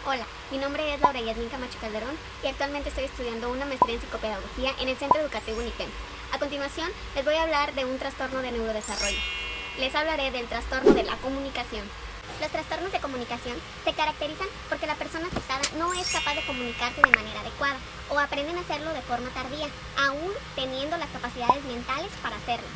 Hola, mi nombre es Laura Yasmín Camacho Calderón y actualmente estoy estudiando una maestría en psicopedagogía en el Centro Educativo UNIPEM. A continuación, les voy a hablar de un trastorno de neurodesarrollo. Les hablaré del trastorno de la comunicación. Los trastornos de comunicación se caracterizan porque la persona afectada no es capaz de comunicarse de manera adecuada o aprenden a hacerlo de forma tardía, aún teniendo las capacidades mentales para hacerlo.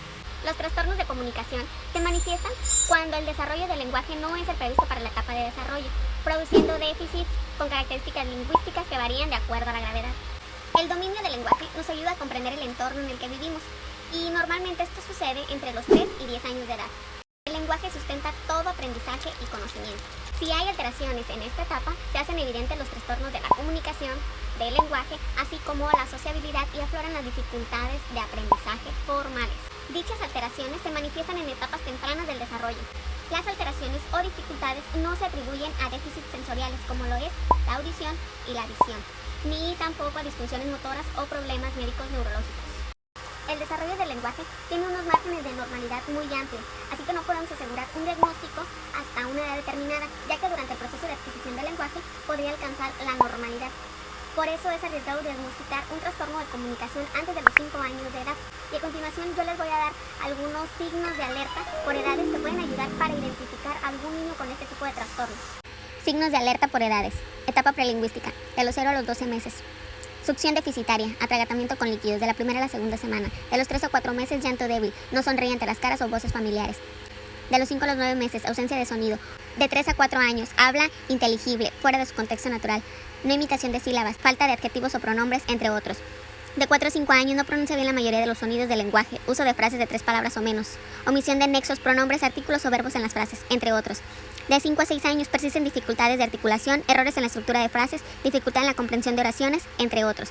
Los trastornos de comunicación se manifiestan cuando el desarrollo del lenguaje no es el previsto para la etapa de desarrollo, produciendo déficits con características lingüísticas que varían de acuerdo a la gravedad. El dominio del lenguaje nos ayuda a comprender el entorno en el que vivimos, y normalmente esto sucede entre los 3 y 10 años de edad. El lenguaje sustenta todo aprendizaje y conocimiento. Si hay alteraciones en esta etapa, se hacen evidentes los trastornos de la comunicación, del lenguaje, así como la sociabilidad, y afloran las dificultades de aprendizaje formales. Dichas alteraciones se manifiestan en etapas tempranas del desarrollo. Las alteraciones o dificultades no se atribuyen a déficits sensoriales como lo es la audición y la visión, ni tampoco a disfunciones motoras o problemas médicos neurológicos. El desarrollo del lenguaje tiene unos márgenes de normalidad muy amplios, así que no podemos asegurar un diagnóstico hasta una edad determinada, ya que durante el proceso de adquisición del lenguaje podría alcanzar la normalidad. Por eso es arriesgado diagnosticar un trastorno de comunicación antes de los 5 años de edad. Y a continuación yo les voy a dar algunos signos de alerta por edades que pueden ayudar para identificar a algún niño con este tipo de trastornos. Signos de alerta por edades. Etapa prelingüística, de los 0 a los 12 meses. Succión deficitaria, atragantamiento con líquidos, de la primera a la segunda semana. De los 3 a 4 meses, llanto débil, no sonríe ante las caras o voces familiares. De los 5 a los 9 meses, ausencia de sonido. De 3 a 4 años, habla inteligible, fuera de su contexto natural. No imitación de sílabas, falta de adjetivos o pronombres, entre otros. De 4 a 5 años no pronuncia bien la mayoría de los sonidos del lenguaje, uso de frases de 3 palabras o menos, omisión de nexos, pronombres, artículos o verbos en las frases, entre otros. De 5 a 6 años persisten dificultades de articulación, errores en la estructura de frases, dificultad en la comprensión de oraciones, entre otros.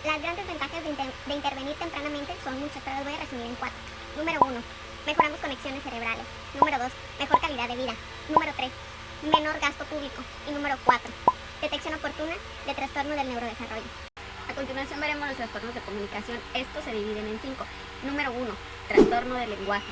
Las grandes ventajas de intervenir tempranamente son muchas, pero las voy a resumir en 4. Número 1. Mejoramos conexiones cerebrales. Número 2. Mejor calidad de vida. Número 3. Menor gasto público. Y número 4. Detección oportuna de trastorno del neurodesarrollo. A continuación veremos los trastornos de comunicación. Estos se dividen en 5. Número 1. Trastorno del lenguaje.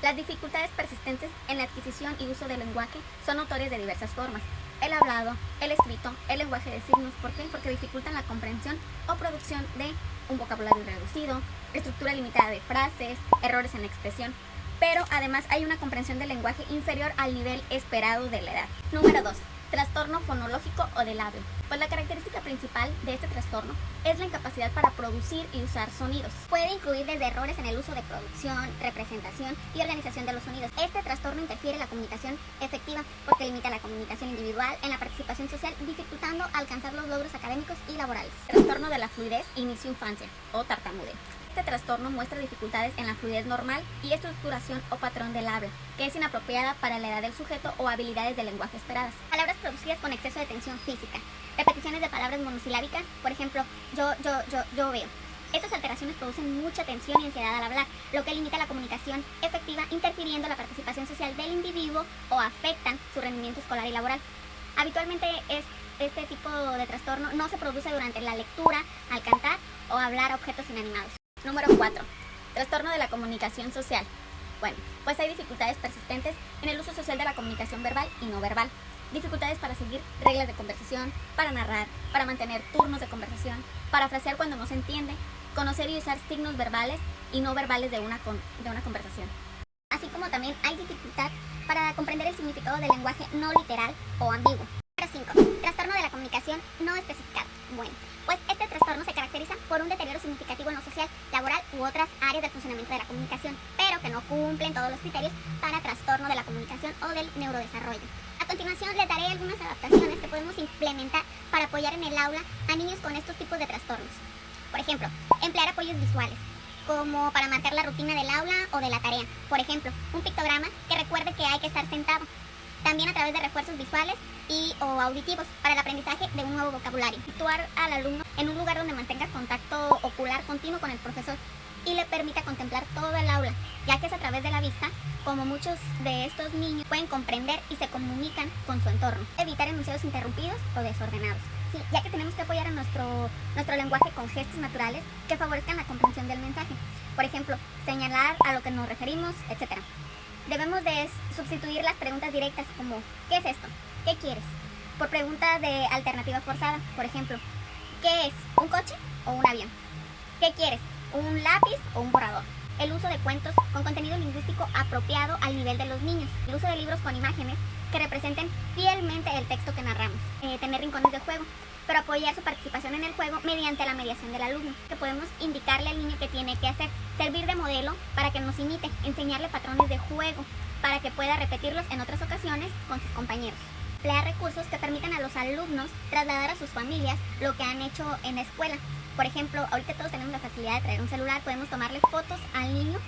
Las dificultades persistentes en la adquisición y uso del lenguaje son notorias de diversas formas. El hablado, el escrito, el lenguaje de signos. ¿Por qué? Porque dificultan la comprensión o producción de un vocabulario reducido, estructura limitada de frases, errores en la expresión. Pero además hay una comprensión del lenguaje inferior al nivel esperado de la edad. Número 2. Trastorno fonológico o del labio. Pues la característica principal de este trastorno es la incapacidad para producir y usar sonidos. Puede incluir desde errores en el uso de producción, representación y organización de los sonidos. Este trastorno interfiere en la comunicación efectiva porque limita la comunicación individual en la participación social, dificultando alcanzar los logros académicos y laborales. Trastorno de la fluidez inicio infancia o tartamudeo. Este trastorno muestra dificultades en la fluidez normal y estructuración o patrón del habla, que es inapropiada para la edad del sujeto o habilidades de lenguaje esperadas. Palabras producidas con exceso de tensión física. Repeticiones de palabras monosilábicas, por ejemplo, yo veo. Estas alteraciones producen mucha tensión y ansiedad al hablar, lo que limita la comunicación efectiva, interfiriendo la participación social del individuo o afectan su rendimiento escolar y laboral. Habitualmente este tipo de trastorno no se produce durante la lectura, al cantar o hablar a objetos inanimados. Número 4. Trastorno de la comunicación social. Bueno, pues hay dificultades persistentes en el uso social de la comunicación verbal y no verbal. Dificultades para seguir reglas de conversación, para narrar, para mantener turnos de conversación, para frasear cuando no se entiende, conocer y usar signos verbales y no verbales de una conversación. Así como también hay dificultad para comprender el significado del lenguaje no literal o ambiguo. Número 5. Trastorno de la comunicación no especificado. Bueno, pues este trastorno se caracteriza por un deterioro significativo en lo social, laboral u otras áreas del funcionamiento de la comunicación, pero que no cumplen todos los criterios para trastorno de la comunicación o del neurodesarrollo. A continuación les daré algunas adaptaciones que podemos implementar para apoyar en el aula a niños con estos tipos de trastornos. Por ejemplo, emplear apoyos visuales, como para marcar la rutina del aula o de la tarea. Por ejemplo, un pictograma que recuerde que hay que estar sentado. También a través de refuerzos visuales o auditivos para el aprendizaje de un nuevo vocabulario. Situar al alumno en un lugar donde mantenga contacto ocular continuo con el profesor y le permita contemplar todo el aula, ya que es a través de la vista como muchos de estos niños pueden comprender y se comunican con su entorno. Evitar enunciados interrumpidos o desordenados. Sí, ya que tenemos que apoyar a nuestro lenguaje con gestos naturales que favorezcan la comprensión del mensaje. Por ejemplo, señalar a lo que nos referimos, etc. Debemos de sustituir las preguntas directas como ¿qué es esto? ¿Qué quieres? por preguntas de alternativa forzada. Por ejemplo, ¿qué es? ¿Un coche o un avión? ¿Qué quieres? ¿Un lápiz o un borrador? El uso de cuentos con contenido lingüístico apropiado al nivel de los niños. El uso de libros con imágenes que representen fielmente el texto que narramos. Tener rincones de juego, pero apoyar su participación en el juego mediante la mediación del alumno. Que podemos indicarle al niño qué tiene que hacer. Servir de modelo para que nos imite. Enseñarle patrones de juego para que pueda repetirlos en otras ocasiones con sus compañeros. Emplear recursos que permitan a los alumnos trasladar a sus familias lo que han hecho en la escuela. Por ejemplo, ahorita todos tenemos la facilidad de traer un celular, podemos tomarle fotos al niño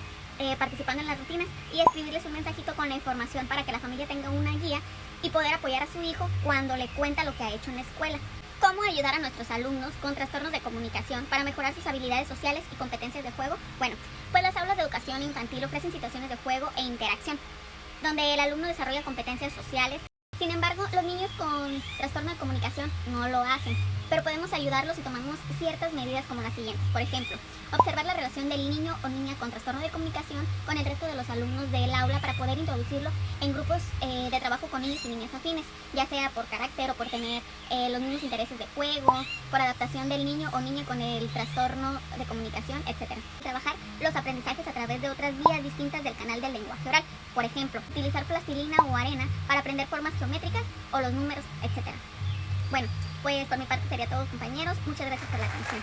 participando en las rutinas y escribirles un mensajito con la información para que la familia tenga una guía y poder apoyar a su hijo cuando le cuenta lo que ha hecho en la escuela. ¿Cómo ayudar a nuestros alumnos con trastornos de comunicación para mejorar sus habilidades sociales y competencias de juego? Bueno, pues las aulas de educación infantil ofrecen situaciones de juego e interacción, donde el alumno desarrolla competencias sociales. Sin embargo, los niños con trastorno de comunicación no lo hacen, pero podemos ayudarlos si tomamos ciertas medidas como las siguientes. Por ejemplo, observar la relación del niño o niña con trastorno de comunicación con el resto de los alumnos del aula para poder introducirlo en grupos de trabajo con niños y niñas afines, ya sea por carácter o por tener los mismos intereses de juego, por adaptación del niño o niña con el trastorno de comunicación, etc. Trabajar los aprendizajes a través de otras vías distintas del canal del lenguaje oral. Por ejemplo, utilizar plastilina o arena para aprender formas geométricas o los números, etc. Bueno, pues por mi parte sería todo, compañeros. Muchas gracias por la atención.